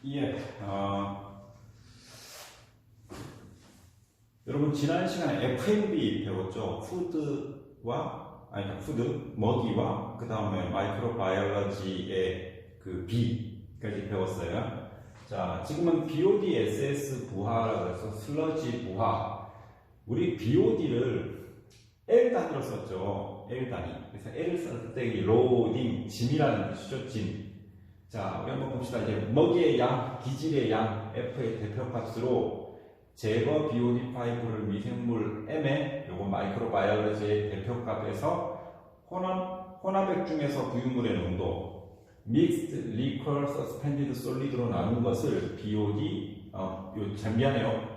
예, 여러분 지난 시간에 F&B 배웠죠? 푸드, 먹이와 그 다음에 마이크로바이올로지의 그 B까지 배웠어요. 자, 지금은 BODSS 부하라고 해서 슬러지 부하. 우리 BOD를 L 단위로 썼죠. L 단위. 그래서 L을 썼을 때 로딩, 짐이라는 뜻이죠. 짐. 자, 우리 한번 봅시다. 이제 먹이의 양, 기질의 양, F의 대표값으로 제거 BOD5를 미생물 M에 요거 마이크로바이올로지의 대표값에서 혼합액 중에서 부유물의 농도 Mixed Liquor Suspended Solid로 나눈 것을 BOD,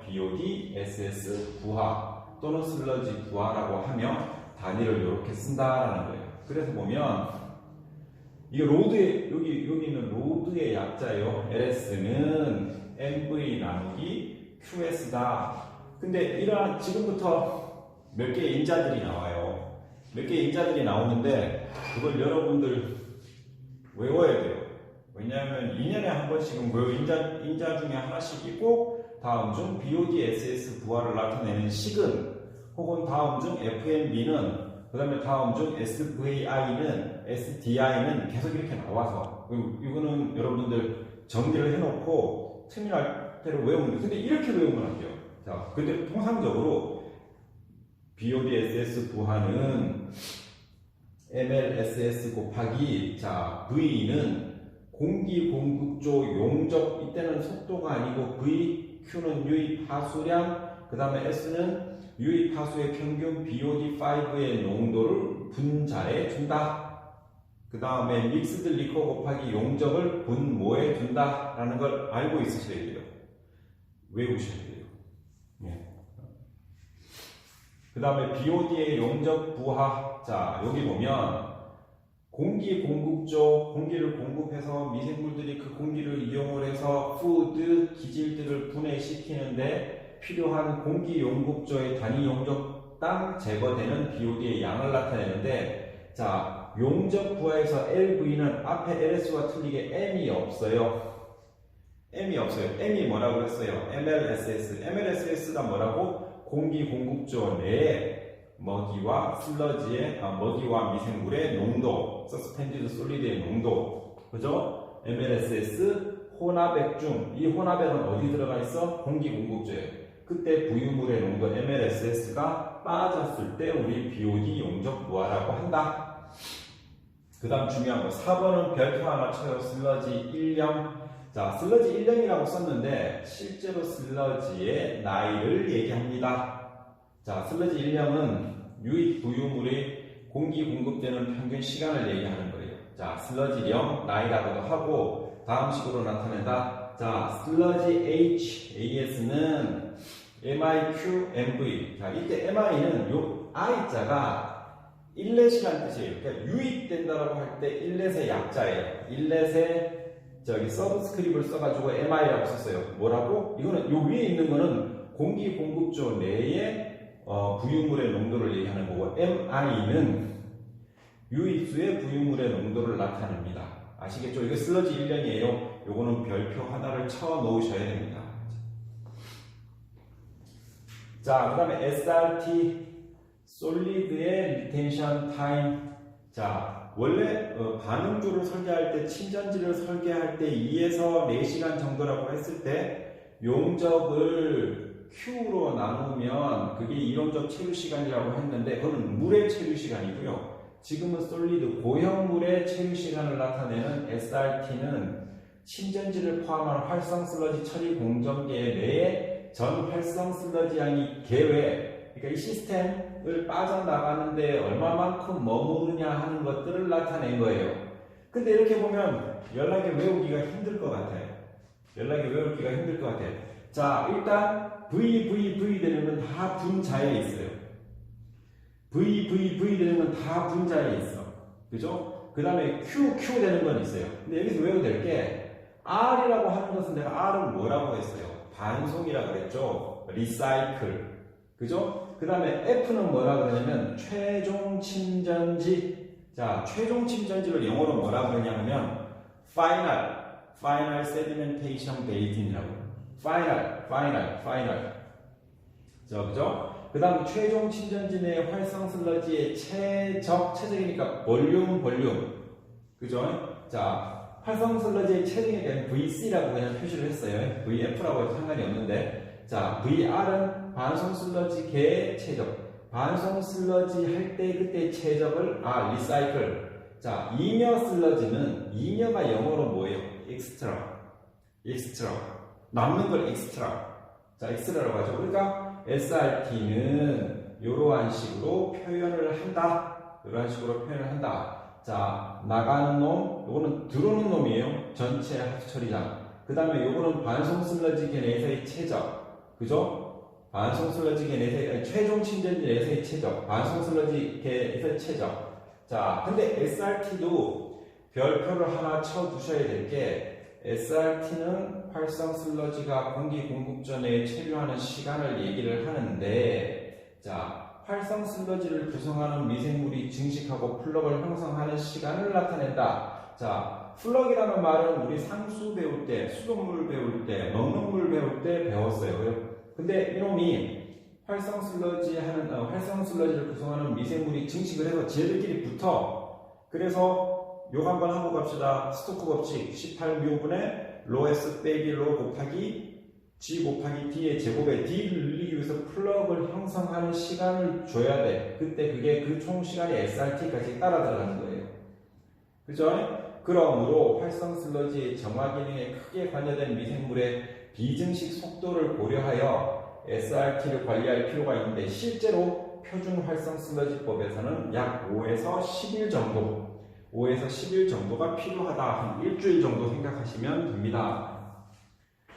BOD SS 부하 또는 슬러지 부하라고 하며 단위를 이렇게 쓴다라는 거예요. 그래서 보면 이게 로드의 여기 있는 로드의 약자예요. LS는 MV 나누기 QS다. 근데 이러한 지금부터 몇 개의 인자들이 나와요. 몇 개의 인자들이 나오는데 그걸 여러분들 외워야 돼요. 왜냐하면 2년에 한 번씩은 그 인자 중에 하나씩 있고 다음 중 BODSS 부하를 나타내는 식은 혹은 다음 중 FNB는 그 다음에 다음 중 SVI는 SDI는 계속 이렇게 나와서 이거는 여러분들 정리를 해놓고 세미나 때로 외우면 돼요. 근데 이렇게 외우면 안 돼요. 자, 근데 통상적으로 BODSS 부하는 MLSS 곱하기 자 V는 공기 공급조 용적 이때는 속도가 아니고 V, Q는 유입 하수량 그 다음에 S는 유입 하수의 평균 BOD5의 농도를 분자에 준다. 그 다음에 믹스드 리커 곱하기 용적을 분모에 준다라는 걸 알고 있으셔야 돼요. 외우셔야 돼요. 네. 그 다음에 BOD의 용적 부하. 자, 여기 보면 공기 공급조, 공기를 공급해서 미생물들이 그 공기를 이용을 해서 푸드, 기질들을 분해시키는데 필요한 공기 용급조의 단위 용적당 제거되는 BOD의 양을 나타내는데 자, 용적 부하에서 LV는 앞에 LS와 틀리게 M이 없어요. M이 없어요. M이 뭐라고 했어요? MLSS. MLSS가 뭐라고? 공기 공급조 내에 먹이와 슬러지의 먹이와 미생물의 농도, 서스펜디드 솔리드의 농도, 그죠? MLSS 혼합액 중 이 혼합액은 어디 들어가 있어? 공기 공급조에. 그때 부유물의 농도 MLSS가 빠졌을 때 우리 BOD 용적 부하라고 한다. 그 다음 중요한 거 4번은 별표 하나 쳐요. 슬러지 1령. 자, 슬러지 1령이라고 썼는데 실제로 슬러지의 나이를 얘기합니다. 자, 슬러지 1령은 유입 부유물의 공기 공급되는 평균 시간을 얘기하는 거예요. 자, 슬러지령 나이라고도 하고 다음 식으로 나타낸다. 자, 슬러지 HAS는 MIQ, MV. 자, 이때 MI는 요 I자가 인렛이라는 뜻이에요. 그러니까 유입된다라고 할 때 인렛의 약자예요. 인렛의 서브스크립을 써가지고 MI라고 썼어요. 뭐라고? 이거는 요 위에 있는 거는 공기 공급조 내에 부유물의 농도를 얘기하는 거고 MI는 유입수의 부유물의 농도를 나타냅니다. 아시겠죠? 이거 슬러지 1년이에요. 요거는 별표 하나를 쳐 놓으셔야 됩니다. 자, 그 다음에 SRT, 솔리드의 리텐션 타임. 자, 원래 반응조를 설계할 때, 침전지를 설계할 때 2에서 4시간 정도라고 했을 때 용적을 Q로 나누면 그게 이론적 체류 시간이라고 했는데 그거는 물의 체류 시간이고요. 지금은 솔리드 고형물의 체류 시간을 나타내는 SRT는 침전지를 포함한 활성 슬러지 처리 공정계 내에 전 활성 슬러지 양이 개외, 그러니까 이 시스템을 빠져나가는데 얼마만큼 머무르냐 하는 것들을 나타낸 거예요. 근데 이렇게 보면 연락에 외우기가 힘들 것 같아요. 연락에 외우기가 힘들 것 같아요. 자, 일단 V 되는 건 다 분자에 있어요. V 되는 건 다 분자에 있어. 그죠? 그 다음에 Q 되는 건 있어요. 근데 여기서 외워도 될 게 R이라고 하는 것은 내가 R은 뭐라고 했어요? 반송이라고 그랬죠. 리사이클. 그죠? 그 다음에 F는 뭐라 그러냐면 최종 침전지. 자, 최종 침전지를 영어로 뭐라 그러냐면 final. final sedimentation basin이라고. final. 그죠? 그 다음 최종 침전지 내 활성 슬러지의 최적이니까 볼륨. 그죠? 자, 활성 슬러지의 체중에 VC라고 그냥 표시를 했어요. VF라고 해도 상관이 없는데. 자, VR은 반송 슬러지 개의 최적. 반송 슬러지 할 때 그때 최적을, 리사이클. 자, 이녀 슬러지는, 이녀가 영어로 뭐예요? extra. 남는 걸 extra. 자, 엑스트라라고 하죠. 그러니까 SRT는 이러한 식으로 표현을 한다. 자, 나가는 놈, 요거는 들어오는 놈이에요. 전체 합수 처리장. 그 다음에 요거는 반송 슬러지계 내에서의 최적. 그죠? 반송 슬러지계 내에서의, 최종 침전지 내에서의 최적. 반송 슬러지계에서의 최적. 자, 근데 SRT도 별표를 하나 쳐두셔야 될 게, SRT는 활성 슬러지가 공기 공급 전에 체류하는 시간을 얘기를 하는데, 자, 활성 슬러지를 구성하는 미생물이 증식하고 플럭을 형성하는 시간을 나타낸다. 자, 플럭이라는 말은 우리 상수 배울 때, 수돗물 배울 때, 먹는 물 배울 때 배웠어요. 근데 이놈이 활성 슬러지를 구성하는 미생물이 증식을 해서 쟤들끼리 붙어. 그래서 요거 한번 하고 갑시다. 스토크 법칙 18μ분의 로S 빼기 로 곱하기 G 곱하기 D의 제곱에 D를 늘리기 위해서 플럭을 형성하는 시간을 줘야 돼. 그때 그게 그 총 시간이 SRT까지 따라 들어가는 거예요. 그죠? 그러므로 활성 슬러지의 정화 기능에 크게 관여된 미생물의 비증식 속도를 고려하여 SRT를 관리할 필요가 있는데, 실제로 표준 활성 슬러지법에서는 약 5에서 10일 정도가 필요하다. 한 일주일 정도 생각하시면 됩니다.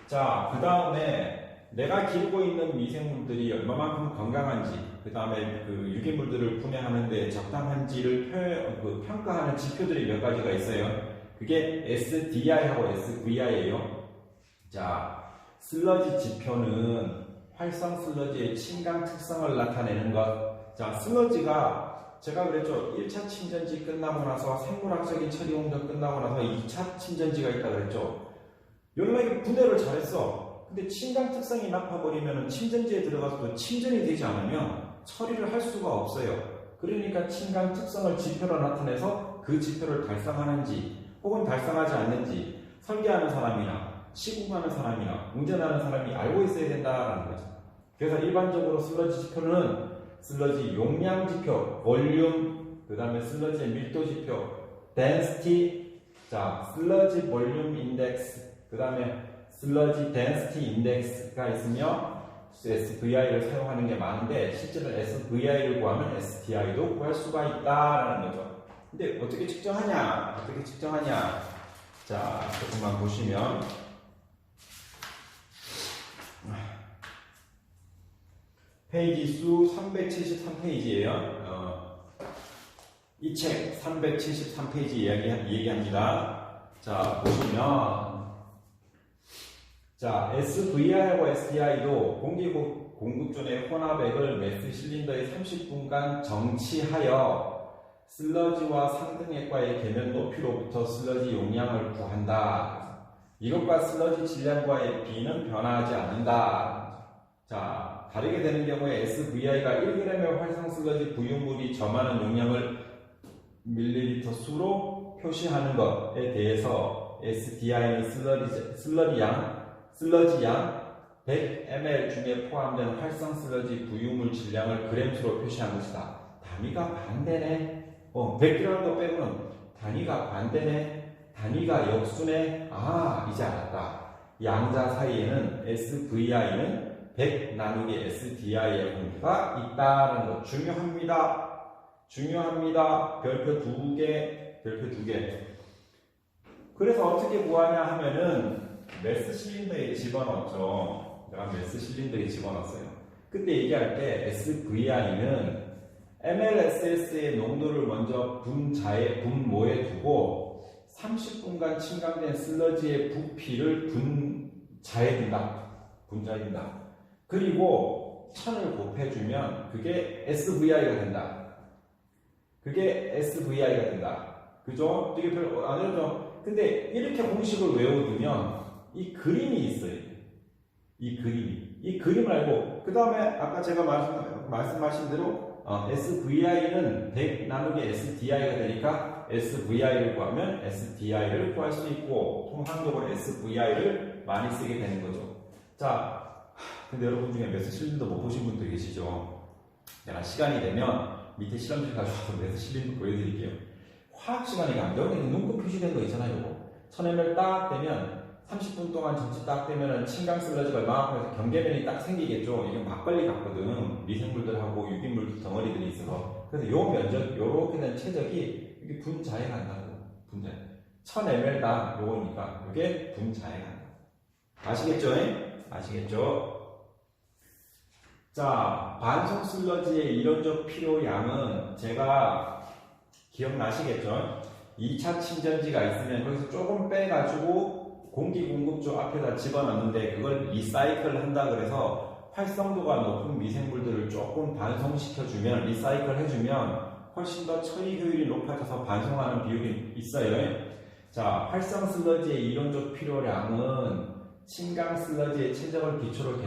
자, 그 다음에 내가 기르고 있는 미생물들이 얼마만큼 건강한지, 그 다음에 그 유기물들을 분해하는데 적당한지를 평가하는 지표들이 몇 가지가 있어요. 그게 SDI하고 SVI예요. 자, 슬러지 지표는 활성 슬러지의 침강 특성을 나타내는 것. 자, 슬러지가 제가 그랬죠. 1차 침전지 끝나고 나서 생물학적인 처리 공정 끝나고 나서 2차 침전지가 있다고 그랬죠. 연락이 분해를 잘했어. 근데 침강 특성이 나빠버리면 침전지에 들어가서도 침전이 되지 않으면 처리를 할 수가 없어요. 그러니까 침강 특성을 지표로 나타내서 그 지표를 달성하는지 혹은 달성하지 않는지 설계하는 사람이나 시공하는 사람이나 운전하는 사람이 알고 있어야 된다는 거죠. 그래서 일반적으로 슬러지 지표는 슬러지 용량 지표, 볼륨, 그 다음에 슬러지의 밀도 지표, density, 자, 슬러지 볼륨 인덱스, 그 다음에 슬러지 density 인덱스가 있으며 SVI를 사용하는 게 많은데, 실제로 SVI를 구하면 STI도 구할 수가 있다라는 거죠. 근데 어떻게 측정하냐? 자, 조금만 보시면 페이지 수 373페이지예요. 이 책 373페이지 얘기합니다. 자, 보시면 자, SVI하고 STI도 공기 공급 전에 혼합액을 매스 실린더에 30분간 정치하여 슬러지와 상등액과의 계면 높이로부터 슬러지 용량을 구한다. 이것과 슬러지 질량과의 비는 변화하지 않는다. 자, 다르게 되는 경우에 SVI가 1g의 활성 슬러지 부유물이 점하는 용량을 밀리리터 수로 표시하는 것에 대해서 SDI는 슬러지 양 100ml 중에 포함된 활성 슬러지 부유물 질량을 그램수로 표시한 것이다. 단위가 반대네. 100g라는 거 빼고는 단위가 반대네. 단위가 역수네. 이제 알았다. 양자 사이에는 SVI는 100 나누기 SDI의 관계가 있다는 것. 중요합니다. 별표 2개. 그래서 어떻게 구하냐 하면은 매스 실린더에 집어넣었죠. 내가 매스 실린더에 집어넣었어요. 그때 얘기할 때 SVI는 MLSS의 농도를 먼저 분모에 두고 30분간 침강된 슬러지의 부피를 분자에 둔다. 그리고 1000을 곱해주면 그게 SVI가 된다. 그죠? 되게 별로 안 해도 근데 이렇게 공식을 외워두면 이 그림이 있어요. 이 그림을 알고 그 다음에 아까 제가 말씀하신 대로 SVI는 100 나누기 SDI가 되니까 SVI를 구하면 SDI를 구할 수 있고 통상적으로 SVI를 많이 쓰게 되는 거죠. 자, 근데 여러분 중에 매스 실린더 못 보신 분도 계시죠? 내가 시간이 되면 밑에 실험실 가셔서 매스 실린더 보여드릴게요. 화학 시간이 가면 여기 눈금 표시된 거 있잖아요. 이거 1000ml 딱 되면 30분 동안 전체 딱 되면은氢강 슬러지가 얼마만큼 경계면이 딱 생기겠죠. 이게 막걸리 같거든. 미생물들하고 유기물 덩어리들이 있어서. 그래서 요 면적, 요렇게 된 최적이 이게 분자에 간다고. 분자에. 1000ml당 요거니까 이게 분자에 간다. 아시겠죠? 아시겠죠? 자, 반송 슬러지의 이론적 필요량은 제가 기억나시겠죠? 2차 침전지가 있으면 거기서 조금 빼가지고 공기 공급조 앞에다 집어넣는데 그걸 리사이클 한다 그래서 활성도가 높은 미생물들을 조금 반송시켜주면 리사이클 해주면 훨씬 더 처리 효율이 높아져서 반송하는 비율이 있어요. 자, 활성 슬러지의 이론적 필요량은氢강 슬러지의 최적을 기초로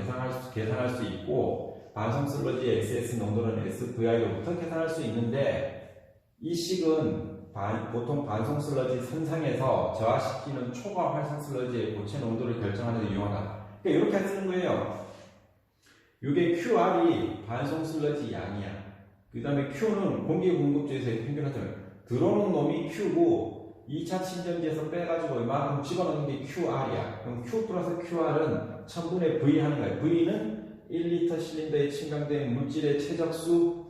계산할 수 있고 반송 슬러지의 SS 농도는 SVI로부터 계산할 수 있는데 이 식은 보통 반송 슬러지 선상에서 저하시키는 초과 활성 슬러지의 고체 농도를 결정하는 데 이용한다. 그러니까 이렇게 쓰는 거예요. 이게 QR이 반송 슬러지 양이야. 그 다음에 Q는 공기 공급조에서의 평균하점. 들어오는 놈이 Q고 2차 침전지에서 빼가지고 이만큼 집어넣는 게 QR이야. 그럼 Q 플러스 QR은 1000분의 V 하는 거야. V는 1리터 실린더에 침강된 물질의 최적수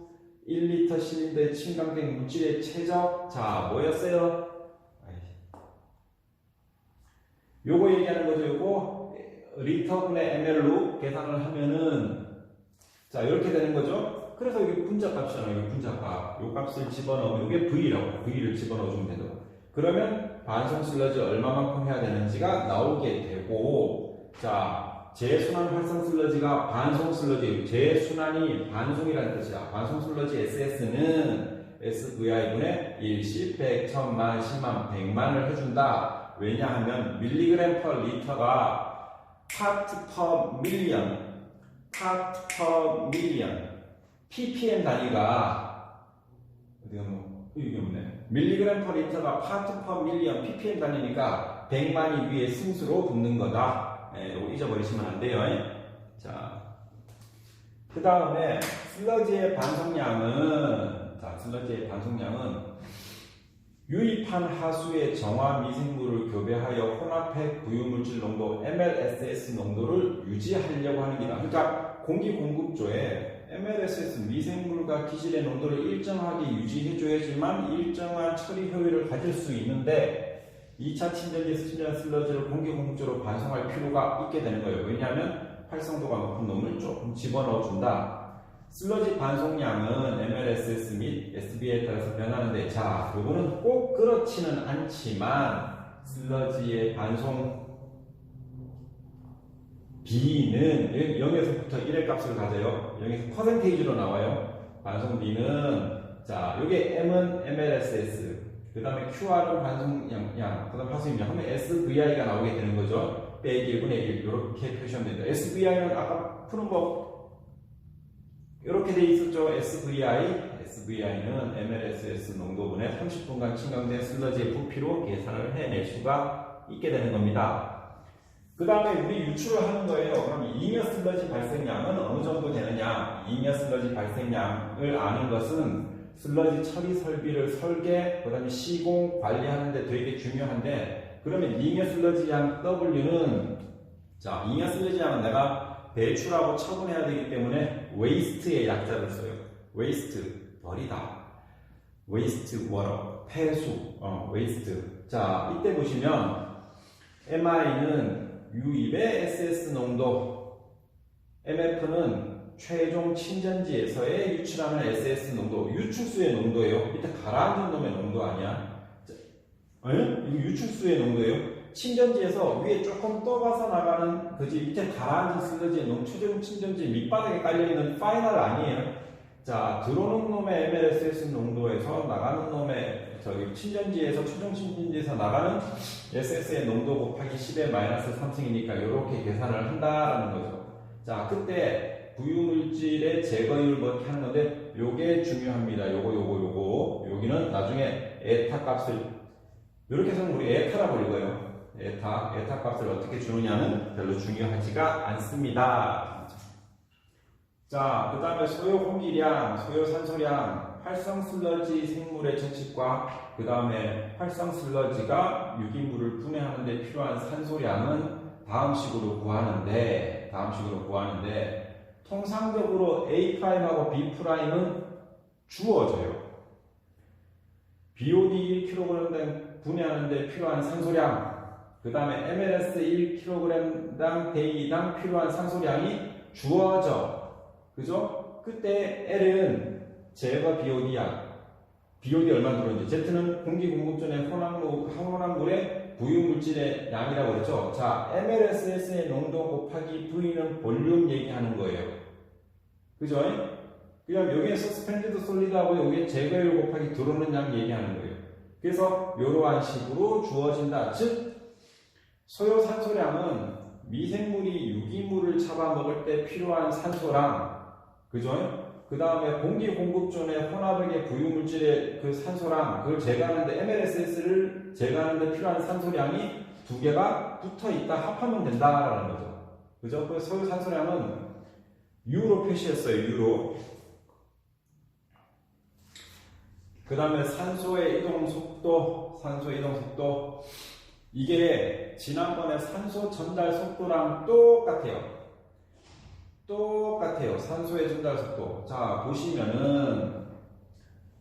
1리터 실린더에 침강된 물질의 최적. 자, 뭐였어요? 요거 얘기하는 거죠. 요거 리터분의 ml로 계산을 하면은 자, 이렇게 되는 거죠. 그래서 이게 분자 값이잖아요. 이게 분자 값. 요 값을 집어넣으면 이게 V라고. V를 집어넣어주면 된다고. 그러면 반송 슬러지 얼마만큼 해야 되는지가 나오게 되고, 자, 제순환 활성 슬러지가 반송 슬러지, 제순환이 반송이라는 뜻이야. 반송 슬러지 SS는 SVI분의 1, 10, 100, 1000만, 10만, 100만을 해준다. 왜냐하면 밀리그램 퍼 리터가 파트 퍼 밀리언, ppm 단위가 어디가 이게 없네. 밀리그램 퍼 리터가 파트 퍼 밀리언 ppm 단위니까 100만이 위에 승수로 붙는 거다. 네, 이거 잊어버리시면 안 돼요. 자, 그 다음에 슬러지의 반송량은 유입한 하수의 정화 미생물을 교배하여 혼합해 부유물질 농도 MLSS 농도를 유지하려고 하는 기다. 그러니까 공기 공급조에 MLSS 미생물과 기질의 농도를 일정하게 유지해줘야지만 일정한 처리 효율을 가질 수 있는데 2차 침전지에서 침전한 슬러지를 공기 공급조로 반송할 필요가 있게 되는 거예요. 왜냐하면 활성도가 높은 놈을 조금 집어넣어준다. 슬러지 반송량은 MLSS 및 SB에 따라서 변하는데, 자, 요거는 꼭 그렇지는 않지만 슬러지의 반송 B는 0에서부터 1의 값을 가져요. 여기서 퍼센테이지로 나와요. 반송 B는, 자, 요게 M은 MLSS, 그 다음에 QR은 반송량, 그 다음에 하수입량 하면 SVI가 나오게 되는 거죠. 빼기 1분의 1 이렇게 표시하면 됩니다. SVI는 아까 푸는 법 이렇게 돼 있었죠. SVI는 MLSS 농도분의 30분간 침강된 슬러지의 부피로 계산을 해낼 수가 있게 되는 겁니다. 그 다음에 우리 유출을 하는 거예요. 그럼 잉여 슬러지 발생량은 어느 정도 되느냐? 잉여 슬러지 발생량을 아는 것은 슬러지 처리 설비를 설계, 그 다음에 시공, 관리하는 데 되게 중요한데, 그러면 잉여 슬러지 양 W는, 자, 잉여 슬러지 양은 내가 배출하고 처분해야 되기 때문에 waste의 약자를 써요. waste, 버리다. waste water, 폐수, waste. 자, 이때 보시면 MI는 유입의 SS 농도, MF는 최종 침전지에서의 유출하는 SS 농도, 유출수의 농도예요. 밑에 가라앉은 놈의 농도 아니야? 이거 유출수의 농도예요. 침전지에서 위에 조금 떠가서 나가는 그지 밑에 가라앉은 슬러지의 농도, 최종 침전지 밑바닥에 깔려있는 파이널 아니에요. 자, 들어오는 놈의 MLSS 농도에서 나가는 놈의 저기 친전지에서 최종 친전지에서 나가는 SS의 농도 곱하기 10의 마이너스 3승이니까 이렇게 계산을 한다라는 거죠. 자, 그때 부유물질의 제거율 뭐 하는 건데 요게 중요합니다. 요거 여기는 나중에 에타 값을 이렇게 해서 우리 에타라고 읽어요. 에타 값을 어떻게 주느냐는 별로 중요하지가 않습니다. 자, 그 다음에 소요 공기량, 소요 산소량, 활성 슬러지 생물의 전칙과 그 다음에 활성 슬러지가 유기물을 분해하는 데 필요한 산소량은 다음 식으로 구하는데 통상적으로 A'하고 B'은 주어져요. BOD 1kg 분해하는 데 필요한 산소량, 그 다음에 MLS 1kg당 데이당 필요한 산소량이 주어져. 그죠? 그때 L은 제가 BOD야. BOD 얼마 들어오는지. Z는 공기 공급 전에 혼합물의 부유물질의 양이라고 그랬죠. 자, MLSS의 농도 곱하기 V는 볼륨 얘기하는 거예요. 그죠? 그럼 여기에 서스펜디드 솔리드하고 여기에 제거율 곱하기 들어오는 양 얘기하는 거예요. 그래서 이러한 식으로 주어진다. 즉, 소요 산소량은 미생물이 유기물을 잡아먹을 때 필요한 산소랑, 그죠? 그 다음에 공기 공급존의 혼합액의 부유물질의 그 산소랑, 그걸 제거하는데 MLSS를 제거하는데 필요한 산소량이 두 개가 붙어 있다 합하면 된다라는 거죠. 그죠? 그 소요 산소량은 U로 표시했어요. U로. 그 다음에 산소의 이동 속도, 이게 지난번에 산소 전달 속도랑 똑같아요. 산소의 전달 속도. 자, 보시면은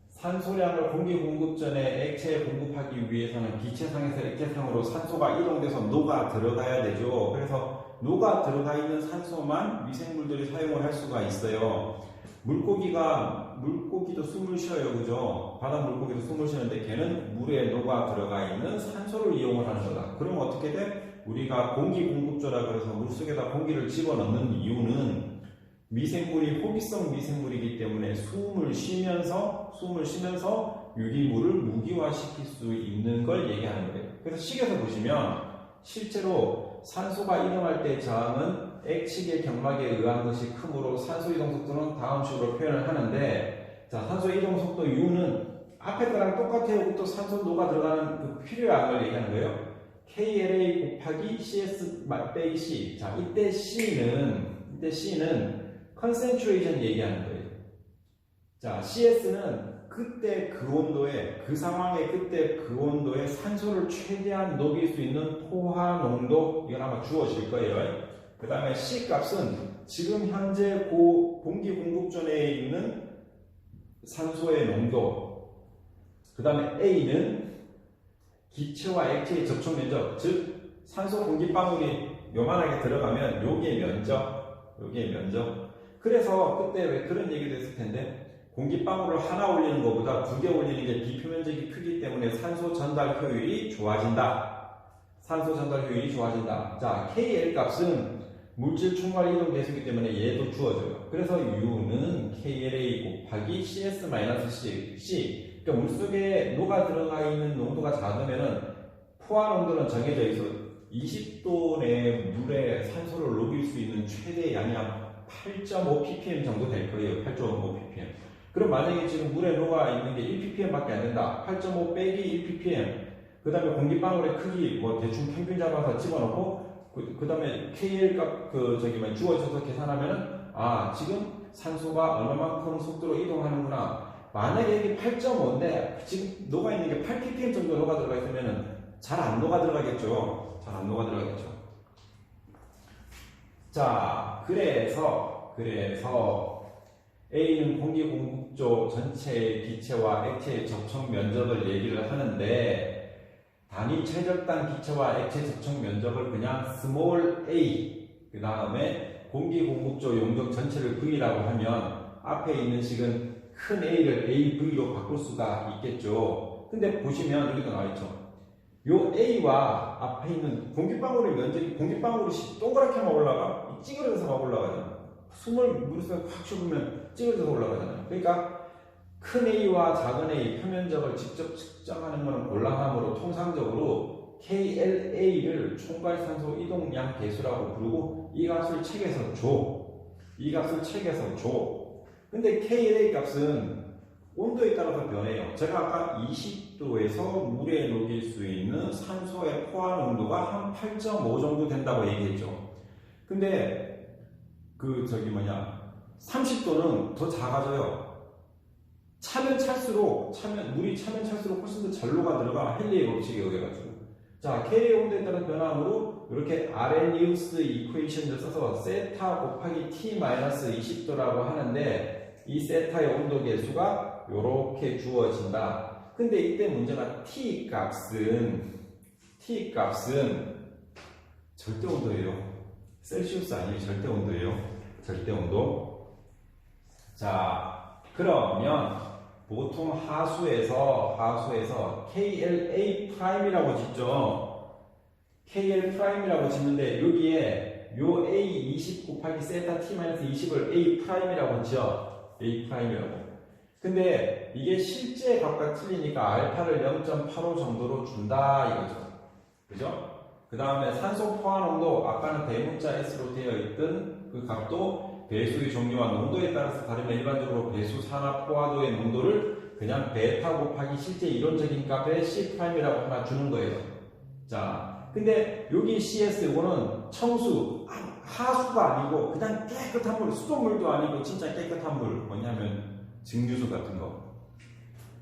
산소량을 공기 공급 전에 액체에 공급하기 위해서는 기체상에서 액체상으로 산소가 이동돼서 녹아 들어가야 되죠. 그래서 녹아 들어가 있는 산소만 미생물들이 사용을 할 수가 있어요. 물고기도 숨을 쉬어요. 그죠? 바다 물고기도 숨을 쉬는데 걔는 물에 녹아 들어가 있는 산소를 이용을 하는 거다. 그럼 어떻게 돼? 우리가 공기 공급조라 그래서 물속에다 공기를 집어넣는 이유는 미생물이 호기성 미생물이기 때문에 숨을 쉬면서 유기물을 무기화시킬 수 있는 걸 얘기하는 거예요. 그래서 식에서 보시면 실제로 산소가 이동할 때 저항은 액측의 경막에 의한 것이 크므로 산소 이동 속도는 다음 식으로 표현을 하는데, 자, 산소 이동 속도 U는 앞에 거랑 똑같아요. 또 산소 녹아 들어가는 그 필요량을 얘기하는 거예요. KLA 곱하기 CS 빼기 C. 자, 이때 C는 concentration 얘기하는 거예요. 자, CS는 그때 그 온도에, 그 상황에 그때 그 온도에 산소를 최대한 녹일 수 있는 포화 농도, 이건 아마 주어질 거예요. 그 다음에 C 값은 지금 현재 공기 공급존에 있는 산소의 농도, 그 다음에 A는 기체와 액체의 접촉 면적, 즉 산소 공기방울이 요만하게 들어가면 요게 면적. 그래서 그때 왜 그런 얘기도 했을 텐데, 공기방울을 하나 올리는 것보다 두 개 올리는 게 비표 면적이 크기 때문에 산소 전달 효율이 좋아진다. 자, KL 값은 물질 총괄 이동 계수이기 때문에 얘도 주어져요. 그래서 U는 KLA 곱하기 CS-C. 그러니까 물속에 녹아 들어가 있는 농도가 작으면은 포화 농도는 정해져 있어. 20도 내 물에 산소를 녹일 수 있는 최대 양이 8.5 ppm 정도 될 거예요. 8.5 ppm. 그럼 만약에 지금 물에 녹아 있는 게 1 ppm 밖에 안 된다. 8.5 빼기 1 ppm. 그 다음에 공기방울의 크기, 뭐 대충 평균 잡아서 집어넣고, 그 다음에 KL 값, 주어져서 계산하면은, 지금 산소가 얼마만큼 속도로 이동하는구나. 만약에 이게 8.5인데, 지금 녹아 있는 게 8 ppm 정도 녹아 들어가 있으면은, 잘 안 녹아 들어가겠죠. 자, 그래서 A는 공기 공급조 전체의 기체와 액체의 접촉 면적을 얘기를 하는데, 단위 최적당 기체와 액체 접촉 면적을 그냥 small a, 그 다음에 공기 공급조 용적 전체를 V라고 하면 앞에 있는 식은 큰 A를 AV로 바꿀 수가 있겠죠. 근데 보시면 여기도 나와있죠. 요 A와 앞에 있는 공기방울의 면적이, 공기방울이 동그랗게만 올라가? 찌그러져서 막 올라가잖아. 숨을 물속에 확 쉬으면 찌그러져서 올라가잖아요. 그러니까 큰 A와 작은 A 표면적을 직접 측정하는 것은 곤란하므로 통상적으로 KLA를 총괄산소 이동량 배수라고 부르고 이 값을 책에서 줘. 이 값을 책에서 줘. 근데 KLA 값은 온도에 따라서 변해요. 제가 아까 20도에서 물에 녹일 수 있는 산소의 포화 농도가 한 8.5 정도 된다고 얘기했죠. 근데 30도는 더 작아져요. 물이 차면 찰수록 훨씬 더 잘 녹아들어가 헨리의 법칙에 의해가지고. 자, K의 온도에 따른 변화로 이렇게 아레니우스 이퀘이션을 써서 세타 곱하기 T-20도라고 하는데 이 세타의 온도 계수가 이렇게 주어진다. 근데 이때 문제가 T 값은 절대 온도예요. 셀시우스 아니에요. 절대 온도예요. 절대 온도. 자, 그러면 보통 하수에서 KLA 프라임이라고 짓죠. KL 프라임이라고 짓는데 여기에 요 A20 곱하기 세타 T-20을 A 프라임이라고 지어. A 프라임이라고. 근데 이게 실제 값과 틀리니까 알파를 0.85 정도로 준다 이거죠. 그죠? 그 다음에 산소 포화 농도, 아까는 대문자 S로 되어 있던 그 값도 배수의 종류와 농도에 따라서 다르면 일반적으로 배수 산화 포화도의 농도를 그냥 베타 곱하기 실제 이론적인 값의 C'이라고 하나 주는 거예요. 자, 근데 여기 CS 이거는 청수, 하수가 아니고 그냥 깨끗한 물, 수돗물도 아니고 진짜 깨끗한 물, 뭐냐면 증류수 같은 거.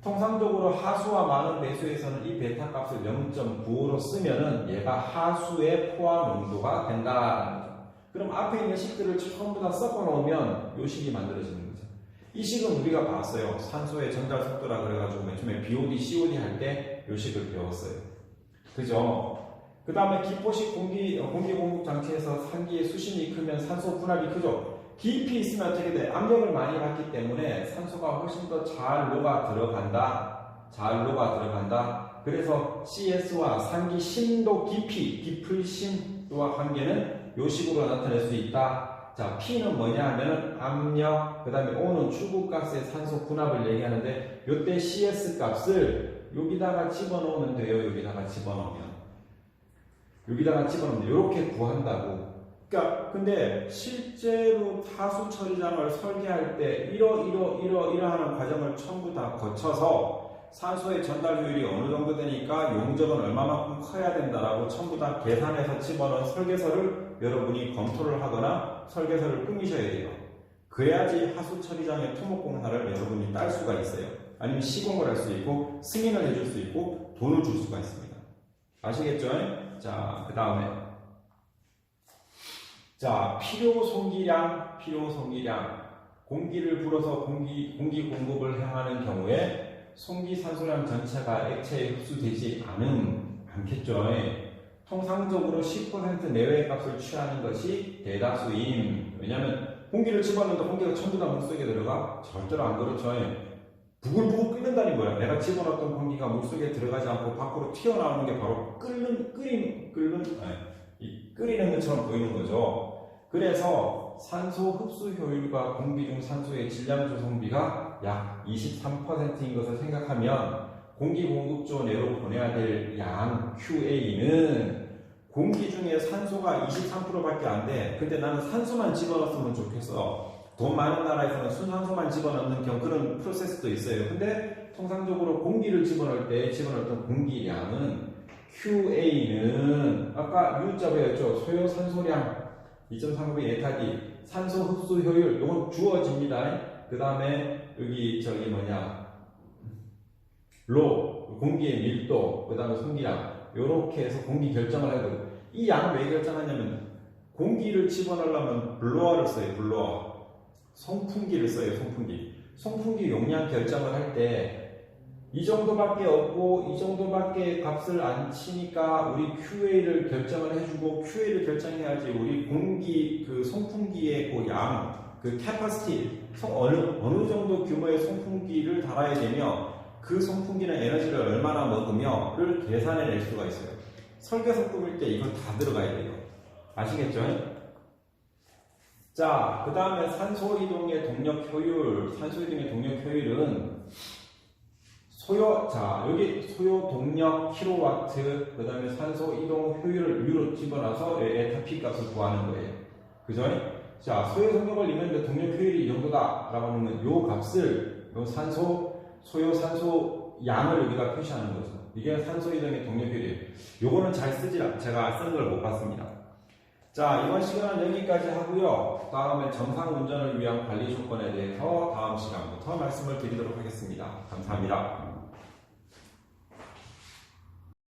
통상적으로 하수와 많은 배수에서는 이 베타 값을 0.95로 쓰면은 얘가 하수의 포화 농도가 된다. 그럼 앞에 있는 식들을 전부 다 섞어 놓으면 이 식이 만들어지는 거죠. 이 식은 우리가 봤어요. 산소의 전달 속도라 그래가지고 맨 처음에 BOD, COD 할 때 이 식을 배웠어요. 그죠? 그 다음에 기포식 공기 공급 장치에서 산기의 수심이 크면 산소 분할이 크죠. 깊이 있으면 어떻게 돼? 압력을 많이 받기 때문에 산소가 훨씬 더 잘 녹아 들어간다. 그래서 CS와 산기 심도 깊이, 깊을 심도와 관계는 이 식으로 나타낼 수 있다. 자, P는 뭐냐 하면 압력, 그 다음에 O는 추구가스의 산소 분압을 얘기하는데 이때 CS 값을 여기다가 집어넣으면 돼요. 여기다가 집어넣으면 이렇게 구한다고. 그러니까 근데 실제로 하수 처리장을 설계할 때 이러하는 과정을 전부 다 거쳐서 산소의 전달 효율이 어느 정도 되니까 용적은 얼마만큼 커야 된다라고 전부 다 계산해서 집어넣은 설계서를 여러분이 검토를 하거나 설계서를 꾸미셔야 돼요. 그래야지 하수 처리장의 토목공사를 여러분이 딸 수가 있어요. 아니면 시공을 할 수 있고 승인을 해줄 수 있고 돈을 줄 수가 있습니다. 아시겠죠? 자, 그 다음에 필요 송기량. 공기를 불어서 공기 공급을 행하는 경우에 송기 산소량 전체가 액체에 흡수되지 않겠죠. 통상적으로 10% 내외의 값을 취하는 것이 대다수임. 왜냐하면 공기를 집어넣는데 공기가 전부 다 물속에 들어가? 절대로 안 그렇죠. 부글부글 끓는다는 거야. 내가 집어넣었던 공기가 물속에 들어가지 않고 밖으로 튀어나오는 게 바로 끓이는 것처럼 보이는 거죠. 그래서 산소 흡수 효율과 공기 중 산소의 질량 조성비가 약 23%인 것을 생각하면 공기 공급조 내로 보내야 될 양 QA는 공기 중에 산소가 23%밖에 안 돼. 근데 나는 산소만 집어넣었으면 좋겠어. 돈 많은 나라에서는 순산소만 집어넣는 그런 프로세스도 있어요. 근데 통상적으로 공기를 집어넣었던 공기량은 QA는 아까 U자 배웠죠. 소요 산소량 2.3의 에타디 산소 흡수 효율 이건 주어집니다. 그 다음에 여기 로 공기의 밀도 그 다음에 송기량 요렇게 해서 공기 결정을 해야 되고 이 양을 왜 결정하냐면 공기를 집어넣으려면 블로어를 써요. 블로어 송풍기를 써요. 송풍기 용량 결정을 할 때 이 정도밖에 없고 이 정도밖에 값을 안 치니까 우리 QA를 결정을 해주고 QA를 결정해야지 우리 공기 송풍기의 캐파시티 어느 정도 규모의 송풍기를 달아야 되며 그 송풍기는 에너지를 얼마나 먹으며를 계산해낼 수가 있어요. 설계서 꾸밀 때 이건 다 들어가야 돼요. 아시겠죠? 자, 그 다음에 산소 이동의 동력 효율은 자, 여기 소요 동력 킬로와트, 그 다음에 산소 이동 효율을 U로 집어넣어서 에타피 값을 구하는 거예요. 그죠? 자, 소요 동력을 이면 동력 효율이 이 정도다 라고 하면 요 값을, 요 소요 산소 양을 여기다 표시하는 거죠. 이게 산소 이동의 동력 효율이에요. 요거는 잘 쓰지 않, 제가 쓴 걸 못 봤습니다. 자, 이번 시간은 여기까지 하고요. 다음에 정상 운전을 위한 관리 조건에 대해서 다음 시간부터 말씀을 드리도록 하겠습니다. 감사합니다.